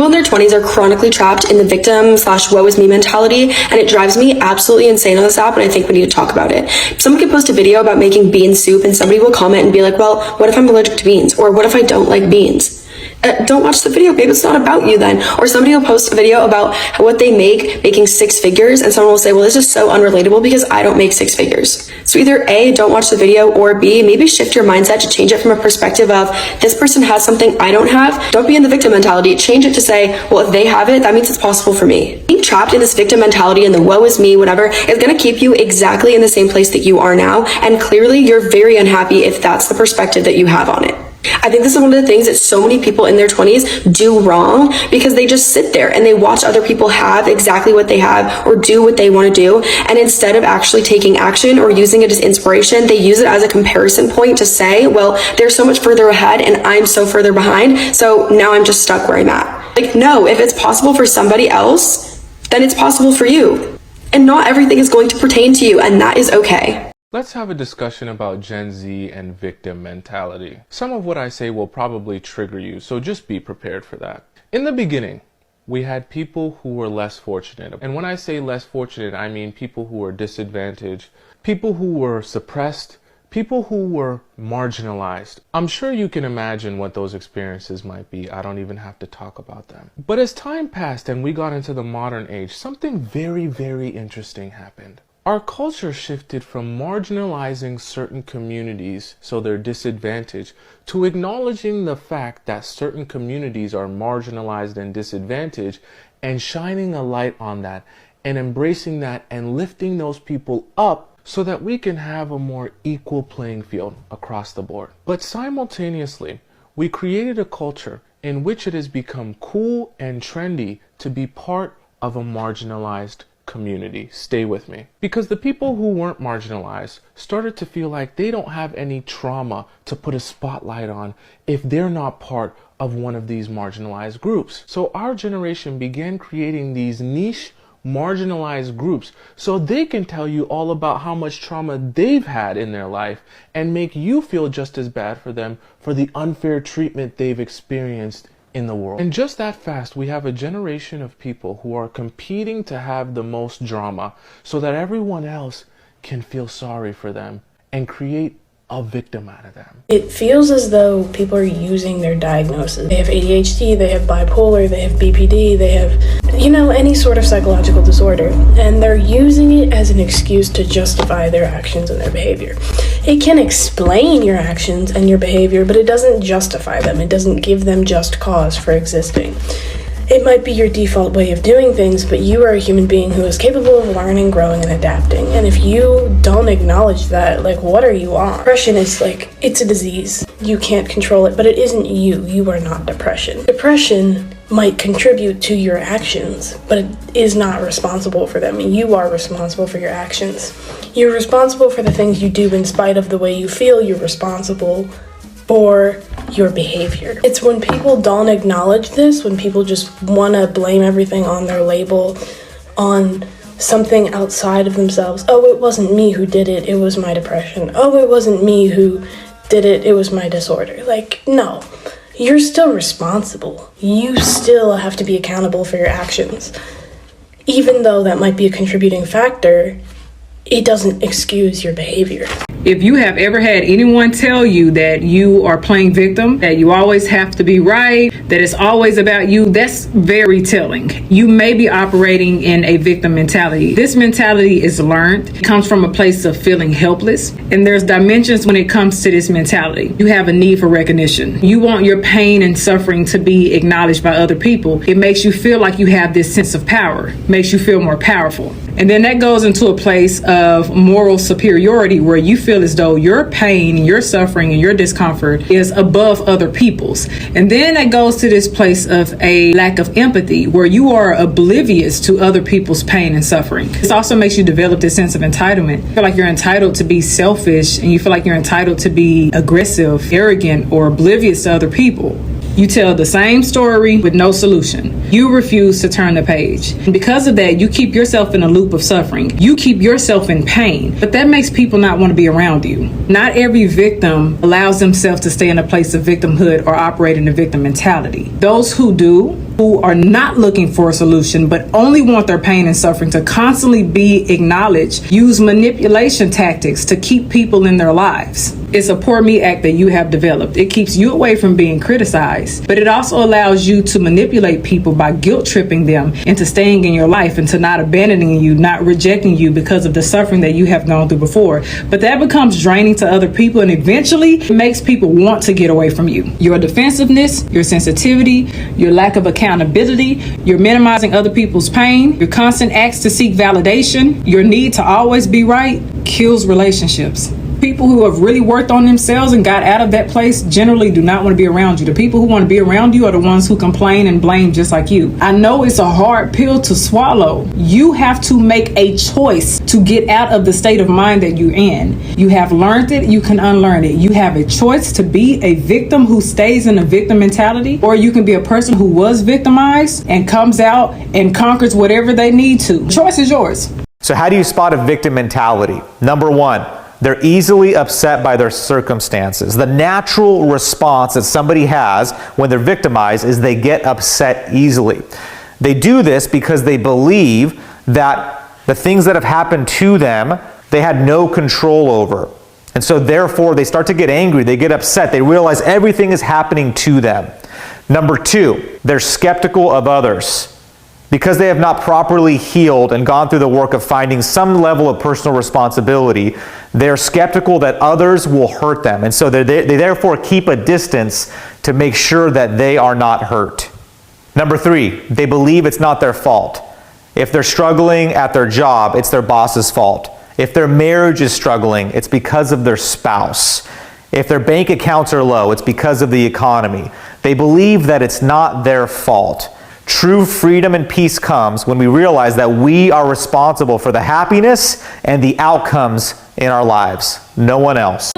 People in their 20s are chronically trapped in the victim / woe is me mentality, and it drives me absolutely insane on this app, and I think we need to talk about it. Someone can post a video about making bean soup and somebody will comment and be like, well, what if I'm allergic to beans? Or what if I don't like beans? Don't watch the video, babe. It's not about you then. Or somebody will post a video about what they make making 6 figures, and someone will say, well, this is so unrelatable because I don't make 6 figures. So either A, don't watch the video, or B, maybe shift your mindset to change it from a perspective of this person has something I don't have. Don't be in the victim mentality. Change it to say, well, if they have it, that means it's possible for me. Being trapped in this victim mentality and the woe is me, whatever, is going to keep you exactly in the same place that you are now. And clearly you're very unhappy if that's the perspective that you have on it. I think this is one of the things that so many people in their 20s do wrong, because they just sit there and they watch other people have exactly what they have or do what they want to do. And instead of actually taking action or using it as inspiration, they use it as a comparison point to say, well, they're so much further ahead and I'm so further behind. So now I'm just stuck where I'm at. Like, no, if it's possible for somebody else, then it's possible for you. And not everything is going to pertain to you, and that is okay. Let's have a discussion about Gen Z and victim mentality. Some of what I say will probably trigger you, so just be prepared for that. In the beginning, we had people who were less fortunate. And when I say less fortunate, I mean people who were disadvantaged, people who were suppressed, people who were marginalized. I'm sure you can imagine what those experiences might be. I don't even have to talk about them. But as time passed and we got into the modern age, something very, very interesting happened. Our culture shifted from marginalizing certain communities so they're disadvantaged to acknowledging the fact that certain communities are marginalized and disadvantaged and shining a light on that and embracing that and lifting those people up so that we can have a more equal playing field across the board. But simultaneously, we created a culture in which it has become cool and trendy to be part of a marginalized community. Stay with me. Because the people who weren't marginalized started to feel like they don't have any trauma to put a spotlight on if they're not part of one of these marginalized groups. So our generation began creating these niche marginalized groups so they can tell you all about how much trauma they've had in their life and make you feel just as bad for them for the unfair treatment they've experienced in the world. And just that fast, we have a generation of people who are competing to have the most drama so that everyone else can feel sorry for them and create a victim out of them. It feels as though people are using their diagnosis. They have ADHD, they have bipolar, they have BPD, they have, any sort of psychological disorder, and they're using it as an excuse to justify their actions and their behavior. It can explain your actions and your behavior, but it doesn't justify them. It doesn't give them just cause for existing. It might be your default way of doing things, but you are a human being who is capable of learning, growing, and adapting. And if you don't acknowledge that, what are you on? Depression is it's a disease. You can't control it, but it isn't you. You are not depression. Depression might contribute to your actions, but it is not responsible for them. You are responsible for your actions. You're responsible for the things you do in spite of the way you feel. You're responsible for your behavior. It's when people don't acknowledge this, when people just want to blame everything on their label, on something outside of themselves. Oh, it wasn't me who did it, it was my depression. Oh, it wasn't me who did it, it was my disorder. No, you're still responsible. You still have to be accountable for your actions. Even though that might be a contributing factor, it doesn't excuse your behavior. If you have ever had anyone tell you that you are playing victim, that you always have to be right, that it's always about you, that's very telling. You may be operating in a victim mentality. This mentality is learned. It comes from a place of feeling helpless. And there's dimensions when it comes to this mentality. You have a need for recognition. You want your pain and suffering to be acknowledged by other people. It makes you feel like you have this sense of power, makes you feel more powerful. And then that goes into a place of moral superiority where you feel as though your pain, your suffering, and your discomfort is above other people's. And then that goes to this place of a lack of empathy where you are oblivious to other people's pain and suffering. This also makes you develop this sense of entitlement. You feel like you're entitled to be selfish, and you feel like you're entitled to be aggressive, arrogant, or oblivious to other people. You tell the same story with no solution. You refuse to turn the page. And because of that, you keep yourself in a loop of suffering. You keep yourself in pain. But that makes people not want to be around you. Not every victim allows themselves to stay in a place of victimhood or operate in a victim mentality. Those who do who are not looking for a solution, but only want their pain and suffering to constantly be acknowledged, use manipulation tactics to keep people in their lives. It's a poor me act that you have developed. It keeps you away from being criticized, but it also allows you to manipulate people by guilt tripping them into staying in your life and to not abandoning you, not rejecting you because of the suffering that you have gone through before. But that becomes draining to other people and eventually it makes people want to get away from you. Your defensiveness, your sensitivity, your lack of accountability, your minimizing other people's pain, your constant acts to seek validation, your need to always be right kills relationships. People who have really worked on themselves and got out of that place generally do not want to be around you. The people who want to be around you are the ones who complain and blame just like you. I know it's a hard pill to swallow. You have to make a choice to get out of the state of mind that you're in. You have learned it, you can unlearn it. You have a choice to be a victim who stays in a victim mentality, or you can be a person who was victimized and comes out and conquers whatever they need to. The choice is yours. So how do you spot a victim mentality? Number one, they're easily upset by their circumstances. The natural response that somebody has when they're victimized is they get upset easily. They do this because they believe that the things that have happened to them, they had no control over. And so therefore they start to get angry, they get upset, they realize everything is happening to them. Number two, they're skeptical of others. Because they have not properly healed and gone through the work of finding some level of personal responsibility, they're skeptical that others will hurt them. And so they therefore keep a distance to make sure that they are not hurt. Number three, they believe it's not their fault. If they're struggling at their job, it's their boss's fault. If their marriage is struggling, it's because of their spouse. If their bank accounts are low, it's because of the economy. They believe that it's not their fault. True freedom and peace comes when we realize that we are responsible for the happiness and the outcomes in our lives, no one else.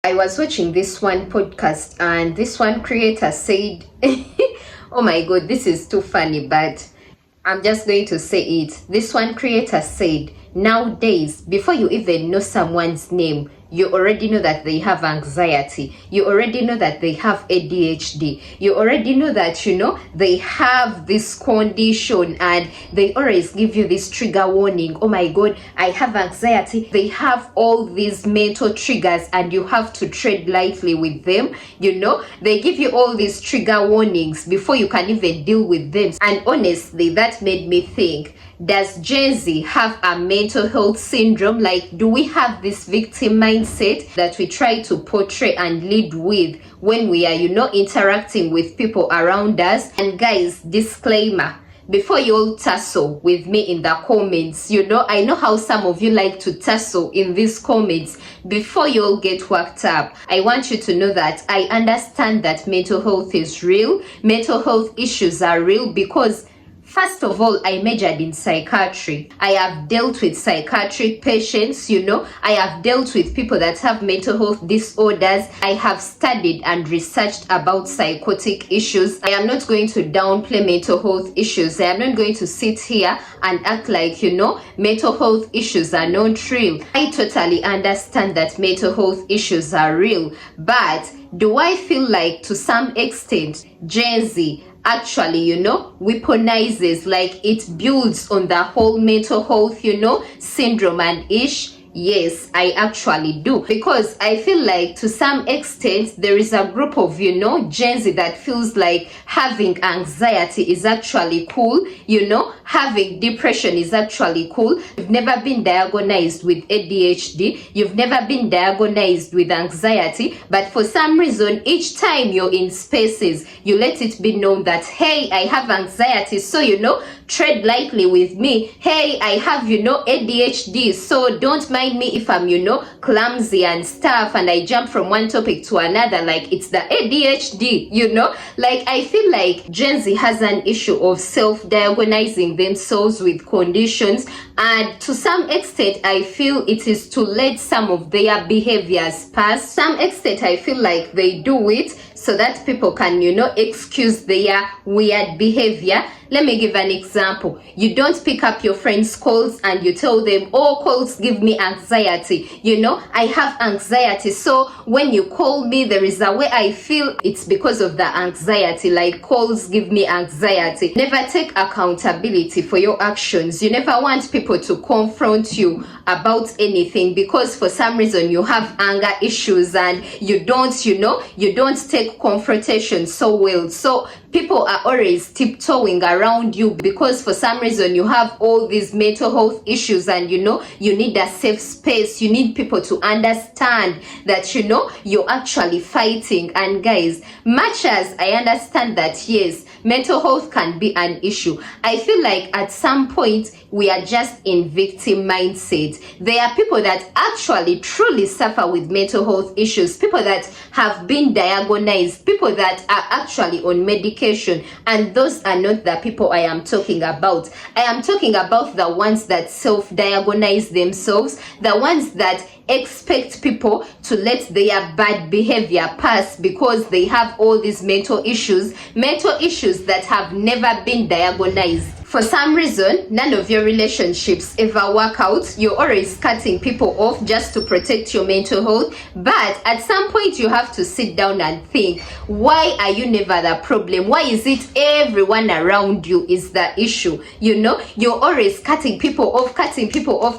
I was watching this one podcast and this one creator said, oh my god, this is too funny, but I'm just going to say it. This one creator said, nowadays, before you even know someone's name, you already know that they have anxiety. You already know that they have ADHD. You already know that, they have this condition and they always give you this trigger warning. Oh my God, I have anxiety. They have all these mental triggers and you have to tread lightly with them. They give you all these trigger warnings before you can even deal with them. And honestly, that made me think, does Gen Z have a mental health syndrome? Like, do we have this victim mindset that we try to portray and lead with when we are, interacting with people around us? And guys, disclaimer, before you all tussle with me in the comments, I know how some of you like to tussle in these comments. Before you all get worked up, I want you to know that I understand that mental health is real. Mental health issues are real because first of all, I majored in psychiatry. I have dealt with psychiatric patients, I have dealt with people that have mental health disorders. I have studied and researched about psychotic issues. I am not going to downplay mental health issues. I am not going to sit here and act like, mental health issues are not real. I totally understand that mental health issues are real. But do I feel like to some extent, Gen Z actually, weaponizes, like it builds on the whole mental health, syndrome and ish? Yes, I actually do, because I feel like to some extent there is a group of Gen Z that feels like having anxiety is actually cool, having depression is actually cool. You've never been diagnosed with ADHD, you've never been diagnosed with anxiety, but for some reason each time you're in spaces you let it be known that, hey, I have anxiety, so tread lightly with me. Hey, I have ADHD, so don't mind me if I'm clumsy and stuff and I jump from one topic to another like it's the ADHD. Like, I feel like Gen Z has an issue of self-diagnosing themselves with conditions, and to some extent I feel it is to let some of their behaviors pass. Some extent I feel like they do it so that people can excuse their weird behavior. Let me give an example. You don't pick up your friend's calls and you tell them, oh, calls give me anxiety. I have anxiety, so when you call me, there is a way I feel. It's because of the anxiety, like calls give me anxiety. Never take accountability for your actions. You never want people to confront you about anything because for some reason you have anger issues and you don't take confrontation so well. So people are always tiptoeing around you because for some reason you have all these mental health issues and you need a safe space. You need people to understand that you're actually fighting. And guys, much as I understand that yes, mental health can be an issue, I feel like at some point we are just in victim mindset. There are people that actually truly suffer with mental health issues, people that have been diagnosed, people that are actually on medication, and those are not the people I am talking about. I am talking about the ones that self-diagnose themselves, the ones that expect people to let their bad behavior pass because they have all these mental issues that have never been diagnosed. For some reason, none of your relationships ever work out. You're always cutting people off just to protect your mental health. But at some point, you have to sit down and think, why are you never the problem? Why is it everyone around you is the issue? You're always cutting people off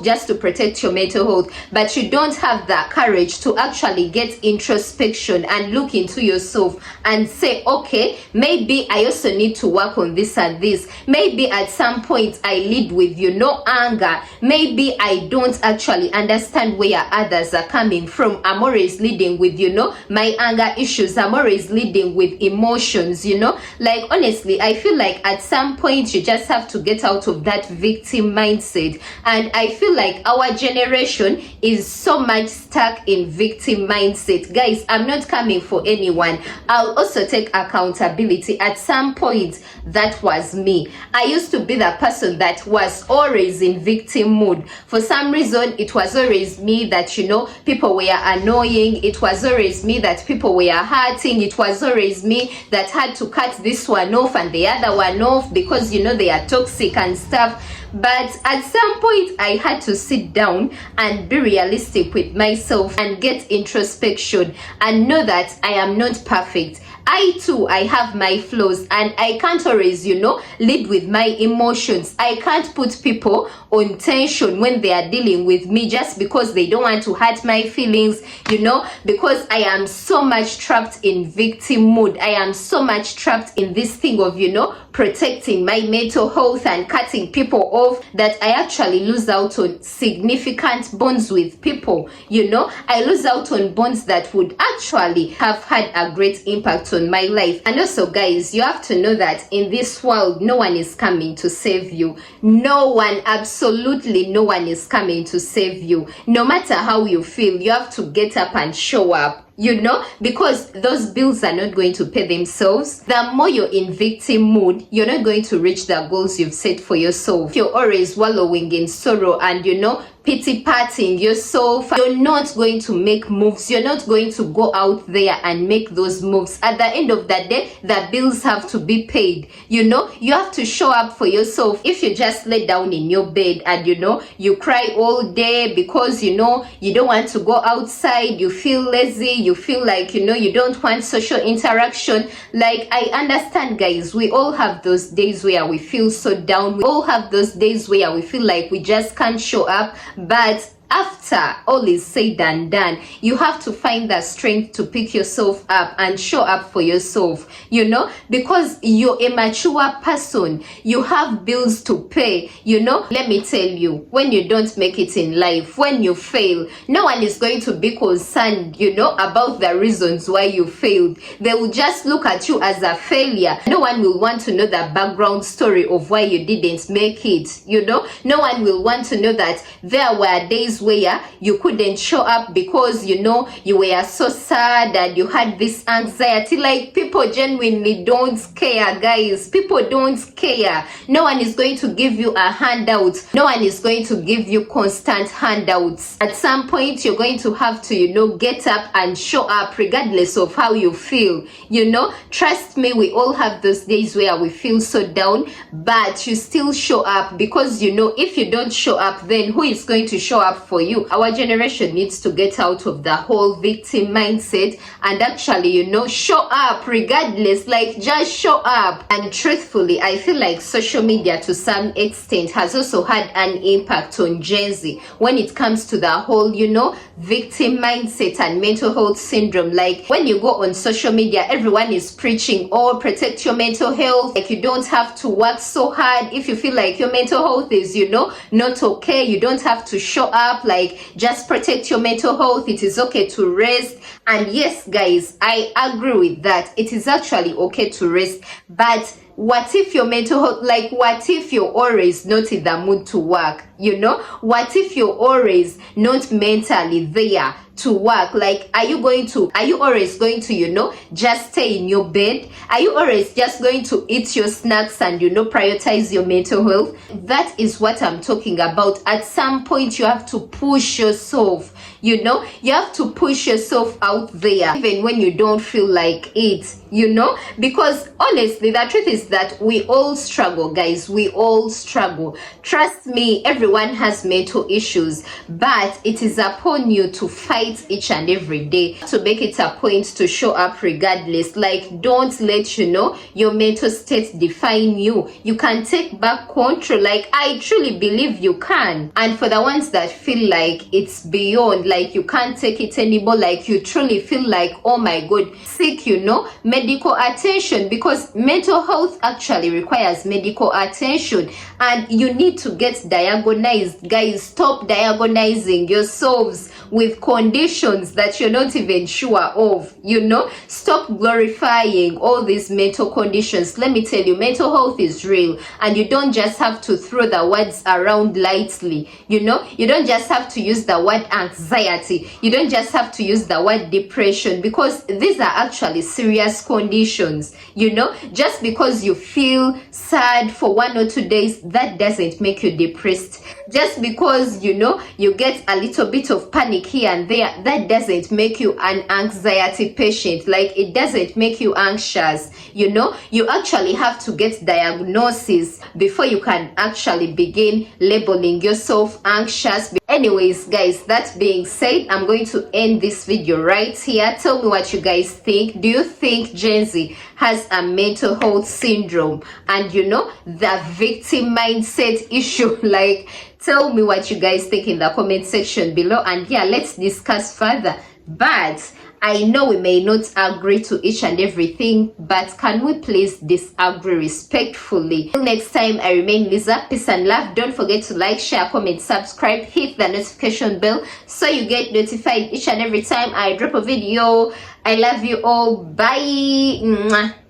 just to protect your mental health. But you don't have the courage to actually get introspection and look into yourself and say, okay, maybe I also need to work on this and this. Maybe at some point I lead with anger. Maybe I don't actually understand where others are coming from. I'm always leading with my anger issues. I'm always leading with emotions. Like honestly, I feel like at some point you just have to get out of that victim mindset. And I feel like our generation is so much stuck in victim mindset. Guys, I'm not coming for anyone. I'll also take accountability. At some point, that was me. I used to be the person that was always in victim mood. For some reason, it was always me that people were annoying. It was always me that people were hurting. It was always me that had to cut this one off and the other one off because they are toxic and stuff. But at some point I had to sit down and be realistic with myself and get introspection and know that I am not perfect. I have my flaws and I can't always, lead with my emotions. I can't put people on tension when they are dealing with me just because they don't want to hurt my feelings, because I am so much trapped in victim mood. I am so much trapped in this thing of, protecting my mental health and cutting people off that I actually lose out on significant bonds with people. I lose out on bonds that would actually have had a great impact on my life. And also guys, you have to know that in this world, no one is coming to save you. No one, absolutely no one is coming to save you. No matter how you feel, you have to get up and show up. Because those bills are not going to pay themselves. The more you're in victim mood, you're not going to reach the goals you've set for yourself. You're always wallowing in sorrow and pity partying yourself. You're not going to make moves. You're not going to go out there and make those moves. At the end of the day, the bills have to be paid. You have to show up for yourself. If you just lay down in your bed and you cry all day because you don't want to go outside, you feel lazy, you feel like you don't want social interaction. Like, I understand guys, we all have those days where we feel so down. We all have those days where we feel like we just can't show up. But after all is said and done, you have to find the strength to pick yourself up and show up for yourself, because you're a mature person. You have bills to pay, Let me tell you, when you don't make it in life, when you fail, no one is going to be concerned, about the reasons why you failed. They will just look at you as a failure. No one will want to know the background story of why you didn't make it, No one will want to know that there were days where you couldn't show up because you know you were so sad and you had this anxiety. Like, people genuinely don't care, guys. People don't care. No one is going to give you a handout. No one is going to give you constant handouts. At some point you're going to have to, you know, get up and show up regardless of how you feel. You know, trust me, we all have those days where we feel so down, but you still show up, because you know, if you don't show up, then who is going to show up for you? Our generation needs to get out of the whole victim mindset and actually, you know, show up regardless. Like, just show up. And truthfully, I feel like social media to some extent has also had an impact on Gen Z when it comes to the whole, you know, victim mindset and mental health syndrome. Like, when you go on social media, everyone is preaching, oh, protect your mental health. Like, you don't have to work so hard. If you feel like your mental health is, you know, not okay, you don't have to show up. Like, just protect your mental health. It is okay to rest. And yes, guys, I agree with that. It is actually okay to rest. But what if your mental health, like, what if you're always not in the mood to work? You know, what if you're always not mentally there to work? Like, are you always going to, you know, just stay in your bed? Are you always just going to eat your snacks and, you know, prioritize your mental health? That is what I'm talking about. At some point you have to push yourself, you know, you have to push yourself out there even when you don't feel like it, you know, because honestly, the truth is that we all struggle, guys. We all struggle. Trust me, everyone has mental issues, but it is upon you to fight each and every day, to make it a point to show up regardless. Like, don't let, you know, your mental state define you. You can take back control. Like, I truly believe you can. And for the ones that feel like it's beyond, like you can't take it anymore, like you truly feel like, oh my god, seek, you know, medical attention, because mental health actually requires medical attention and you need to get diagnosed. Guys, stop diagnosing yourselves with conditions that you're not even sure of, you know. Stop glorifying all these mental conditions. Let me tell you, mental health is real, and you don't just have to throw the words around lightly, you know. You don't just have to use the word anxiety, you don't just have to use the word depression, because these are actually serious conditions, you know. Just because you feel sad for 1 or 2 days, that doesn't make you depressed. Just because, you know, you get a little bit of panic here and there, that doesn't make you an anxiety patient. Like, it doesn't make you anxious, you know. You actually have to get diagnosis before you can actually begin labeling yourself anxious. Anyways, guys, that being said, I'm going to end this video right here. Tell me what you guys think. Do you think Gen Z has a mental health syndrome and, you know, the victim mindset issue? Like, tell me what you guys think in the comment section below, and yeah, let's discuss further. But I know we may not agree to each and everything, but can we please disagree respectfully? Till next time, I remain Lisa. Peace and love. Don't forget to like, share, comment, subscribe, hit the notification bell so you get notified each and every time I drop a video. I love you all. Bye. Mwah.